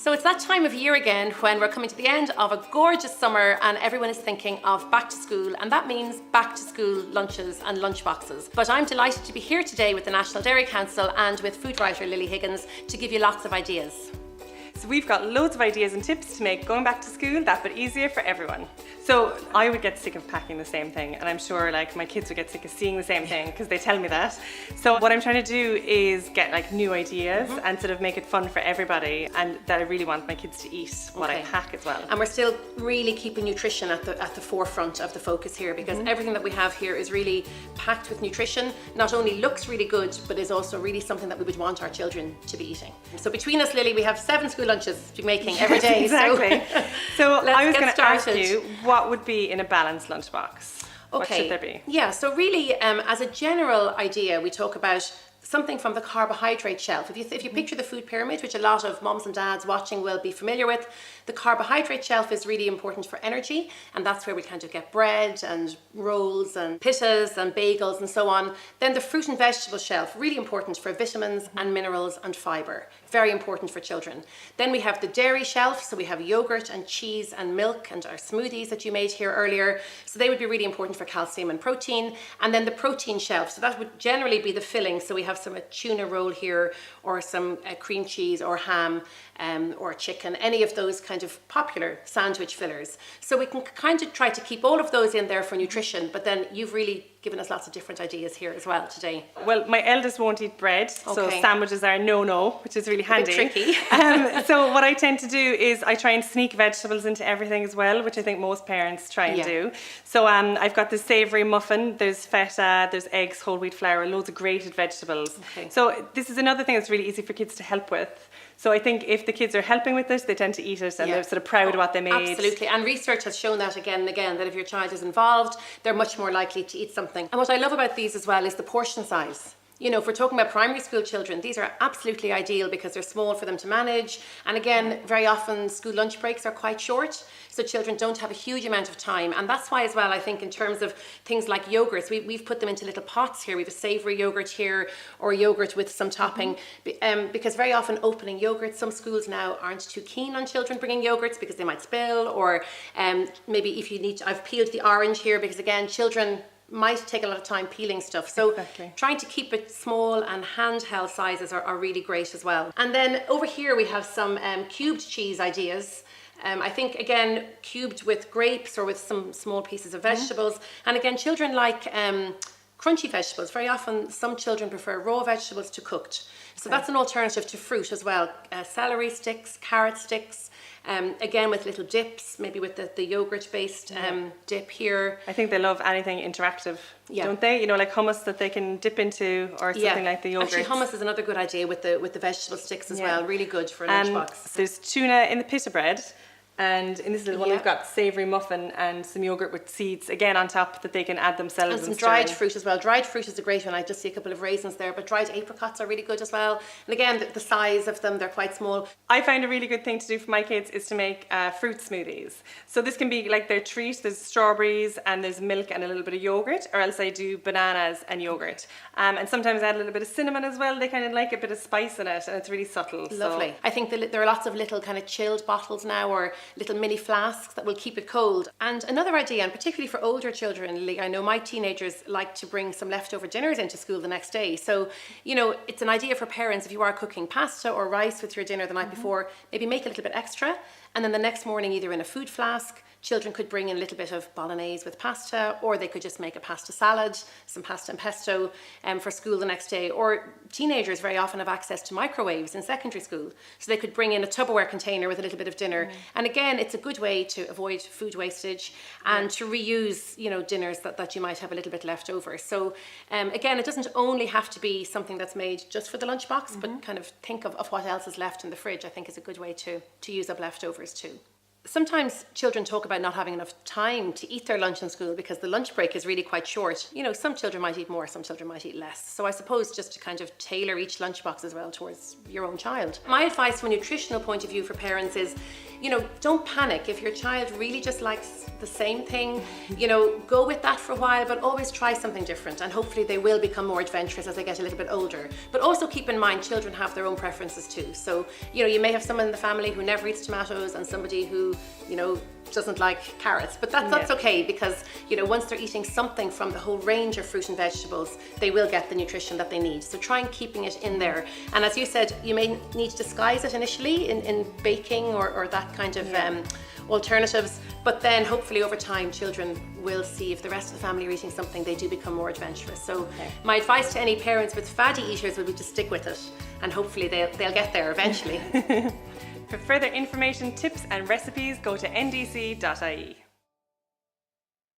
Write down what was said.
So it's that time of year again when we're coming to the end of a gorgeous summer and everyone is thinking of back to school, and that means back to school lunches and lunch boxes. But I'm delighted to be here today with the National Dairy Council and with food writer Lilly Higgins to give you lots of ideas. So we've got loads of ideas and tips to make going back to school that bit easier for everyone. So I would get sick of packing the same thing, and I'm sure like my kids would get sick of seeing the same thing because they tell me that. So what I'm trying to do is get like new ideas and sort of make it fun for everybody, and that I really want my kids to eat what I pack as well. And we're still really keeping nutrition at the forefront of the focus here, because everything that we have here is really packed with nutrition. Not only looks really good, but is also really something that we would want our children to be eating. So between us, Lily, we have 7 school lunches to be making every day. Exactly. So I was going to ask started. you, what would be in a balanced lunchbox? Okay. What should there be? Yeah, so really, as a general idea, we talk about something from the carbohydrate shelf. If you picture the food pyramid, which a lot of moms and dads watching will be familiar with, the carbohydrate shelf is really important for energy, and that's where we kind of get bread and rolls and pittas and bagels and so on. Then the fruit and vegetable shelf, really important for vitamins and minerals and fibre. Very important for children. Then we have the dairy shelf, so we have yogurt and cheese and milk and our smoothies that you made here earlier. So they would be really important for calcium and protein. And then the protein shelf, so that would generally be the filling. So we have some tuna roll here, or some cream cheese or ham or chicken, any of those kind of popular sandwich fillers. So we can kind of try to keep all of those in there for nutrition, but then you've really given us lots of different ideas here as well today. Well, my eldest won't eat bread, so sandwiches are no-no, which is really handy. A bit tricky. So what I tend to do is I try and sneak vegetables into everything as well, which I think most parents try and do. So I've got this savoury muffin, there's feta, there's eggs, whole wheat flour, loads of grated vegetables. So this is another thing that's really easy for kids to help with. So I think if the kids are helping with this, they tend to eat it and they're sort of proud of what they made. Absolutely, and research has shown that again and again, that if your child is involved, they're much more likely to eat something. And what I love about these as well is the portion size. You know, if we're talking about primary school children, these are absolutely ideal because they're small for them to manage. And again, very often school lunch breaks are quite short, so children don't have a huge amount of time. And that's why as well, I think in terms of things like yogurts, we've put them into little pots here. We have a savoury yogurt here, or yogurt with some topping. Because very often opening yogurt, some schools now aren't too keen on children bringing yogurts because they might spill, or maybe if you need to, I've peeled the orange here because again, children might take a lot of time peeling stuff. So trying to keep it small and handheld sizes are really great as well. And then over here we have some cubed cheese ideas. I think again, cubed with grapes or with some small pieces of vegetables. And again, children like crunchy vegetables. Very often some children prefer raw vegetables to cooked. So that's an alternative to fruit as well. Celery sticks, carrot sticks, again with little dips, maybe with the yogurt based dip here. I think they love anything interactive, don't they? You know, like hummus that they can dip into, or something like the yogurt. Actually, hummus is another good idea with the vegetable sticks as well. Really good for a lunchbox. There's tuna in the pita bread. And in this little one, we've got savoury muffin and some yogurt with seeds, again on top, that they can add themselves. And some dried fruit as well. Dried fruit is a great one. I just see a couple of raisins there, but dried apricots are really good as well. And again, the size of them, they're quite small. I find a really good thing to do for my kids is to make fruit smoothies. So this can be like their treat. There's strawberries and there's milk and a little bit of yogurt, or else I do bananas and yogurt. And sometimes I add a little bit of cinnamon as well. They kind of like a bit of spice in it, and it's really subtle. Lovely. So I think there are lots of little kind of chilled bottles now, or little mini flasks that will keep it cold. And another idea, and particularly for older children, I know my teenagers like to bring some leftover dinners into school the next day. So, you know, it's an idea for parents, if you are cooking pasta or rice with your dinner the night before, maybe make a little bit extra, and then the next morning either in a food flask, children could bring in a little bit of bolognese with pasta, or they could just make a pasta salad, some pasta and pesto for school the next day. Or teenagers very often have access to microwaves in secondary school, so they could bring in a Tupperware container with a little bit of dinner. And again, it's a good way to avoid food wastage and to reuse, you know, dinners that you might have a little bit left over. So again, it doesn't only have to be something that's made just for the lunchbox, but kind of think of what else is left in the fridge. I think is a good way to use up leftovers too. Sometimes children talk about not having enough time to eat their lunch in school because the lunch break is really quite short. You know, some children might eat more, some children might eat less. So I suppose just to kind of tailor each lunchbox as well towards your own child. My advice from a nutritional point of view for parents is, you know, don't panic. If your child really just likes the same thing. You know, go with that for a while, but always try something different, and hopefully they will become more adventurous as they get a little bit older. But also keep in mind, children have their own preferences too. So, you know, you may have someone in the family who never eats tomatoes and somebody who, you know, doesn't like carrots, but that's okay, because, you know, once they're eating something from the whole range of fruit and vegetables, they will get the nutrition that they need. So try and keeping it in there. And as you said, you may need to disguise it initially in baking or that kind of alternatives, but then hopefully over time children will see if the rest of the family are eating something, they do become more adventurous. So my advice to any parents with fatty eaters would be to stick with it, and hopefully they'll get there eventually. For further information, tips and recipes, go to ndc.ie.